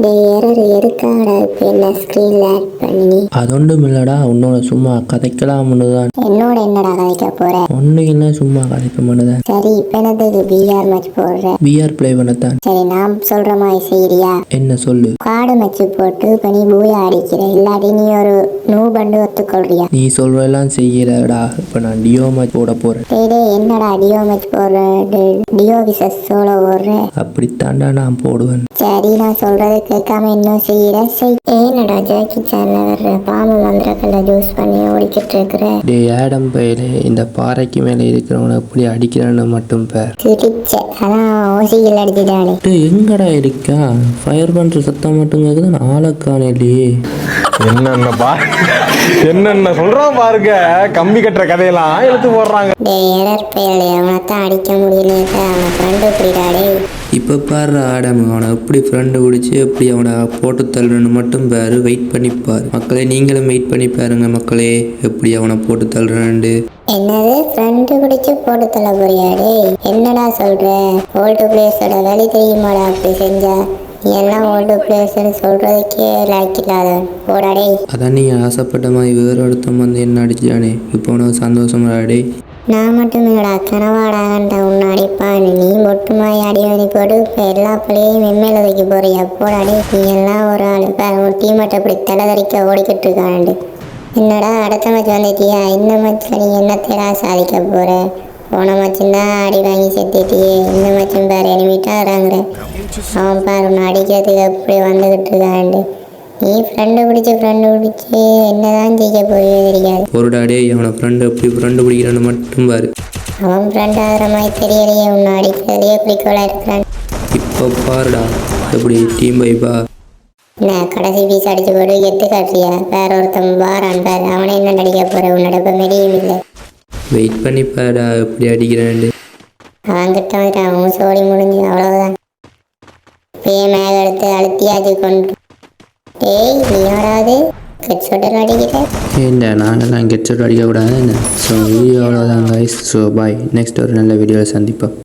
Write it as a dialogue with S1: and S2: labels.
S1: எதுக்காக என்ன ஸ்கிரீன்ல ஆட் பண்ணி?
S2: அது ஒன்றும் இல்லடா, உன்னோட சும்மா கதைக்கலாம்னு தான்.
S1: என்னோட என்னடா கதைக்க போற?
S2: ஒன்றும் இல்லை, சும்மா கதைக்க மட்டும்தான்.
S1: சரி, இப்ப என்னது பிஆர் மேட்ச் போடுற?
S2: பிஆர் பிளே பண்ணத்தான்.
S1: சரி, நான் சொல்ற மாதிரி செய்யறியா?
S2: என்ன சொல்லு?
S1: காடு மேட்ச் போட்டு இப்ப நீ பூயா அடிக்கிற, இல்லாட்டி நீ ஒரு நூ பண்டு ஒத்துக்கொள்றியா?
S2: நீ சொல்றதெல்லாம் செய்யறடா. இப்ப நான் டியோ மேட்ச் போட போறேன்.
S1: என்னடா டியோ மேட்ச் போடுற? டியோ விசஸ் சோலோ போடுற?
S2: அப்படித்தாண்டா நான் போடுவேன்.
S1: சரி, நான் சொல்றது கேட்காம இன்னும் செய்யற. ஏன்னடா ஜாக்கி சான்ல வர்ற பாம்பு மந்திரக்கல்ல ஜூஸ் பண்ணி ஓடிக்கிட்டு இருக்கிற?
S2: டே ஆடம் பையலே, இந்த பாறைக்கு மேலே இருக்கிறவனை எப்படி அடிக்கிறேன்னு மட்டும் பேர்.
S1: கிழிச்ச அதான் ஓசிகள் அடிச்சுட்டானே.
S2: எங்கடா இருக்கா? ஃபயர் பண்ற சத்தம் மட்டும் கேக்குது, ஆளக்கான இல்லையே.
S3: என்னென்ன சொல்றான் பாருங்க. கம்பி கட்டுற கதையெல்லாம் எடுத்து போடுறாங்க.
S1: அவனைத்தான் அடிக்க முடியல, அவனை ஃப்ரெண்டு பிடிடாடே.
S2: இப்போ பாரு ஆடம், அவனை எப்படி ஃப்ரெண்டு பிடிச்சி எப்படி அவனை போட்டு தள்ளுறன்னு மட்டும் பாரு. வெயிட் பண்ணிப்பார் மக்களே, நீங்களும் வெயிட் பண்ணி பாருங்க மக்களே, எப்படி அவனை போட்டு தள்ளுறேன்ட்டு.
S1: என்னது ஃப்ரெண்டு பிடிச்சி போட்டு தள்ள போறியாடே? என்னடா சொல்ற? ஓல்டு பிளேஸோட வேலை தெரியுமாடா? அப்படி செஞ்சா நீ எல்லாம் ஓல்டு பிளேஸ்ன்னு சொல்றதுக்கே லாய்க்கில்லாதவன் போடாடே.
S2: அதான் நீ ஆசைப்பட்ட மாதிரி வேற ஒருத்தன் வந்து என்ன அடிச்சானே, இப்போ உனக்கு சந்தோஷமாடே?
S1: நான் மட்டும் இல்லடா, கனவாடாகண்டா உன்னை அடிப்பான். நீ மொட்டுமாய் அடிவணி போட்டு இப்போ எல்லா பிள்ளையும் மென்மேல வைக்க போறியா? போடாடே, நீ எல்லாம் ஒரு ஆள். உன் டீமட்டை அப்படி தலைதறிக்க ஓடிக்கிட்டு இருக்காண்டு. என்னடா அடுத்த மேட்ச் வந்துட்டியா? இந்த மேட்ச்ல நீ என்னத்தடா சாதிக்க போற? போன மேட்சும் தான் அடி வாங்கி செத்துட்டியே, இந்த மேட்சும் பேர் எனிமிட்டா இறங்குற. அவன் பாரு உன்னை அடிக்கிறதுக்கு எப்படி வந்துகிட்டு இருக்காண்டு. நீ ஃப்ரெண்டு பிடிச்சி என்னதான் செய்ய போறியோ தெரியாது.
S2: ஒரு டாடே, அவனை ஃப்ரெண்டு எப்படி ஃப்ரெண்டு பிடிக்கிறான்னு மட்டும் பாரு.
S1: அவன் ஃப்ரெண்ட் ஆகிற மாதிரி தெரியலையே, உன்னை அடிக்கிறதுலேயே குறிக்கோளாக இருக்கிறான்.
S2: இப்போ பாருடா எப்படி டீம் பைப்பா.
S1: என்ன கடைசி பீஸ் அடிச்சு போட்டு எத்து காட்டுறியா? வேற ஒருத்தன் வாரான் பாரு, அவனை என்ன நடிக்க போற? உன்னோட இப்போ மெடியும் இல்லை.
S2: வெயிட் பண்ணிப்பாடா எப்படி அடிக்கிறான்ட்டு.
S1: அவன்கிட்ட வந்துட்டு அவன் சோடி முடிஞ்சு அவ்வளோதான். இப்பயே மேக எடுத்து அழுத்தியாச்சு கொண்டு. டேய், நீ யாராவது ஹெட் ஷாட் அடிக்கிற?
S2: ஏண்டா நாங்கள்லாம் கெட் ஷாட் அடிக்கக்கூடாது என்ன? ஸோ வீடியோ அவ்வளோதான் கைஸ். ஸோ பாய், நெக்ஸ்ட் ஒரு நல்ல வீடியோவில் சந்திப்போம்.